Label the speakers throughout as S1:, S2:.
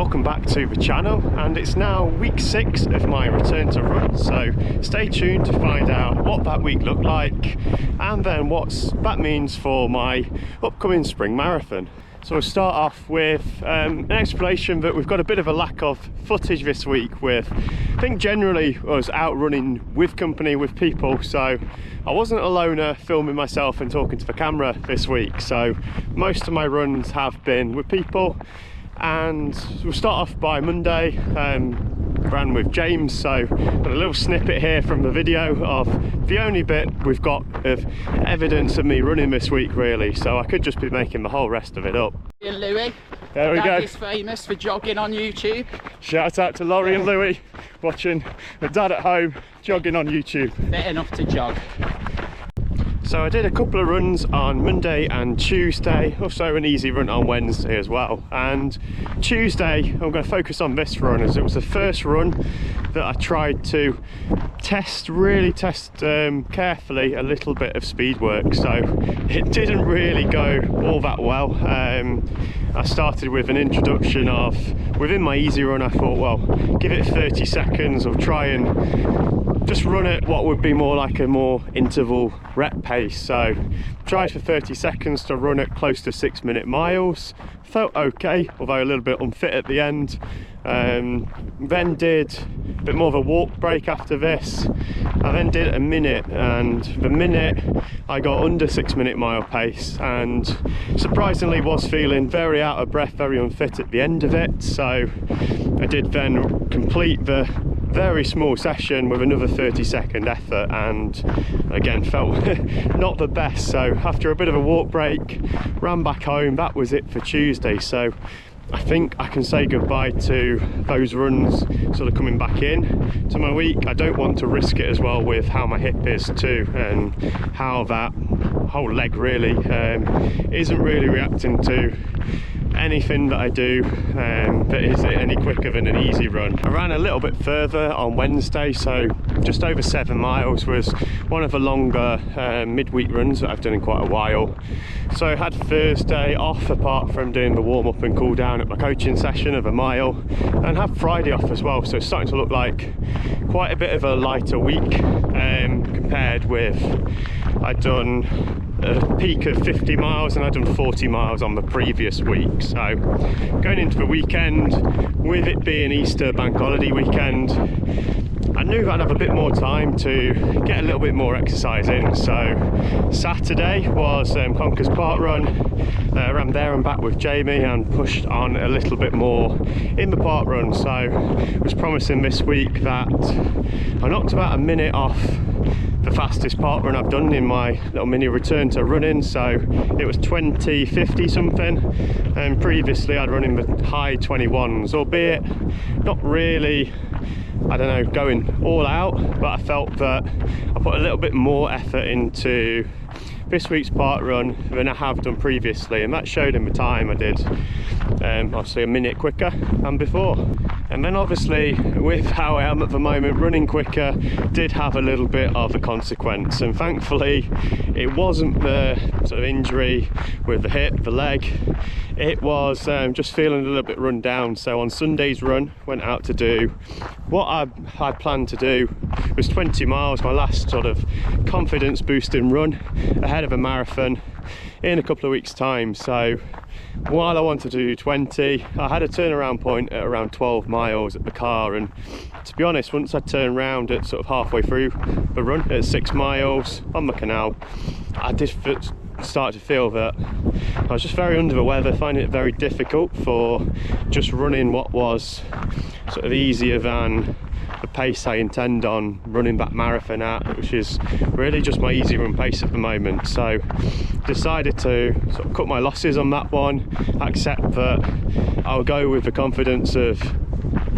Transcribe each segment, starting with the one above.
S1: welcome back to the channel, and it's now week 6 of my return to run, so stay tuned to find out what that week looked like and then what that means for my upcoming spring marathon. So we'll start off with an explanation that we've got a bit of a lack of footage this week with, I think generally I was out running with company, with people, so I wasn't a loner filming myself and talking to the camera this week. So most of my runs have been with people, and we'll start off by Monday. Ran with James, so got a little snippet here from the video of the only bit we've got of evidence of me running this week really, so I could just be making the whole rest of it up.
S2: And Louis,
S1: there we go.
S2: Dad is famous for jogging on YouTube.
S1: Shout out to Laurie and Louis watching the dad at home jogging on YouTube.
S2: Fit enough to jog.
S1: So I did a couple of runs on Monday and Tuesday, also an easy run on Wednesday as well. And Tuesday I'm going to focus on this run, as it was the first run that I tried to really test carefully a little bit of speed work. So it didn't really go all that well. I started with an introduction of, within my easy run I thought, well, give it 30 seconds or try and just run at what would be more like a more interval rep pace. So tried for 30 seconds to run at close to 6-minute miles. Felt okay, although a little bit unfit at the end. Then did a bit more of a walk break after this. I then did a minute, and the minute I got under 6-minute mile pace, and surprisingly was feeling very out of breath, very unfit at the end of it. So I did then complete the very small session with another 30-second effort, and again felt not the best. So after a bit of a walk break, ran back home. That was it for Tuesday. So I think I can say goodbye to those runs sort of coming back in to my week. I don't want to risk it as well with how my hip is too, and how that whole leg really isn't really reacting to anything that I do that is any quicker than an easy run. I ran a little bit further on Wednesday, so just over 7 miles was one of the longer midweek runs that I've done in quite a while. So I had Thursday off, apart from doing the warm-up and cool down at my coaching session of a mile, and have Friday off as well. So it's starting to look like quite a bit of a lighter week compared with, I'd done a peak of 50 miles and I'd done 40 miles on the previous week. So going into the weekend, with it being Easter bank holiday weekend, I knew I'd have a bit more time to get a little bit more exercise in. So Saturday was Conker's Park run. Ran there and back with Jamie and pushed on a little bit more in the park run. So I was promising this week that I knocked about a minute off the fastest park run I've done in my little mini return to running. So it was 20:50 something, and previously I'd run in the high 21s, albeit not really, I don't know, going all out, but I felt that I put a little bit more effort into this week's park run than I have done previously, and that showed in the time. I did obviously a minute quicker than before. And then obviously with how I am at the moment, running quicker did have a little bit of a consequence, and thankfully it wasn't the sort of injury with the hip, the leg. It was just feeling a little bit run down. So on Sunday's run, went out to do what I planned to do, was 20 miles, my last sort of confidence boosting run ahead of a marathon in a couple of weeks time. So while I wanted to do 20, I had a turnaround point at around 12 miles at the car, and to be honest, once I turned around at sort of halfway through the run at 6 miles on the canal, I did start to feel that I was just very under the weather, finding it very difficult for just running what was sort of easier than the pace I intend on running that marathon at, which is really just my easy run pace at the moment. So decided to sort of cut my losses on that one, accept that I'll go with the confidence of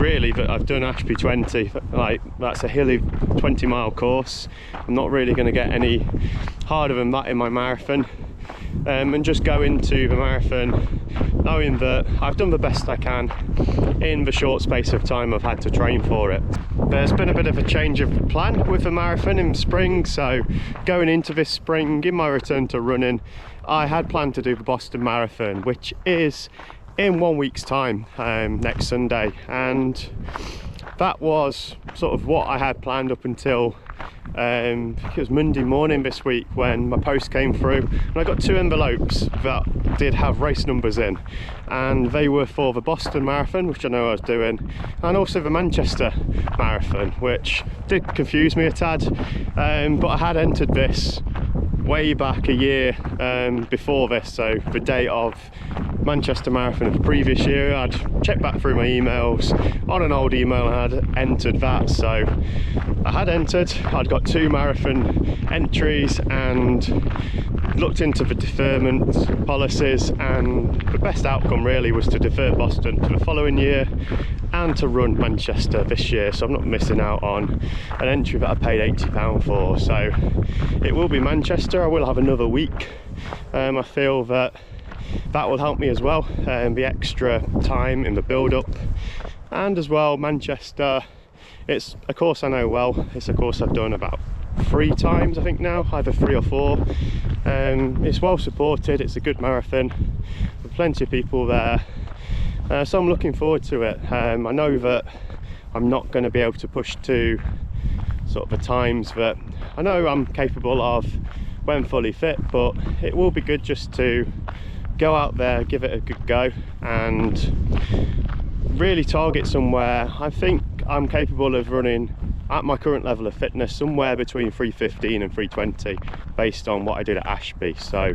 S1: really that I've done Ashby 20, like that's a hilly 20-mile course. I'm not really going to get any harder than that in my marathon, and just go into the marathon knowing that I've done the best I can in the short space of time I've had to train for it. There's been a bit of a change of plan with the marathon in spring, so going into this spring in my return to running, I had planned to do the Boston Marathon, which is in 1 week's time, next Sunday, and that was sort of what I had planned up until I think it was Monday morning this week when my post came through, and I got 2 envelopes that did have race numbers in, and they were for the Boston Marathon, which I know I was doing, and also the Manchester Marathon, which did confuse me a tad, but I had entered this way back a year before this, so the date of Manchester Marathon of the previous year. I'd checked back through my emails on an old email and had entered that, so I had entered. I'd got 2 marathon entries and looked into the deferment policies, and the best outcome really was to defer Boston to the following year and to run Manchester this year, so I'm not missing out on an entry that I paid £80 for. So it will be Manchester. I will have another week. I feel that will help me as well, the extra time in the build-up, and as well Manchester, it's a course I know well. It's a course I've done about 3 times I think now, either 3 or 4. It's well supported, it's a good marathon with plenty of people there, so I'm looking forward to it. I know that I'm not going to be able to push to sort of the times that I know I'm capable of when fully fit, but it will be good just to go out there, give it a good go, and really target somewhere. I think I'm capable of running at my current level of fitness somewhere between 3:15 and 3:20 based on what I did at Ashby, so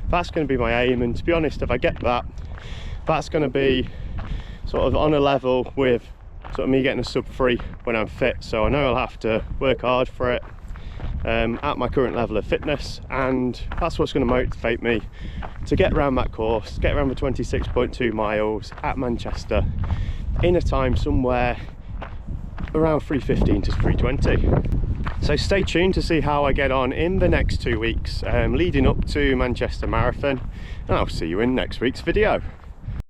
S1: that's going to be my aim. And to be honest, if I get that, that's going to be sort of on a level with sort of me getting a sub 3 when I'm fit, so I know I'll have to work hard for it at my current level of fitness, and that's what's going to motivate me to get around that course, get around the 26.2 miles at Manchester in a time somewhere around 3:15 to 3:20. So stay tuned to see how I get on in the next 2 weeks leading up to Manchester Marathon, and I'll see you in next week's video.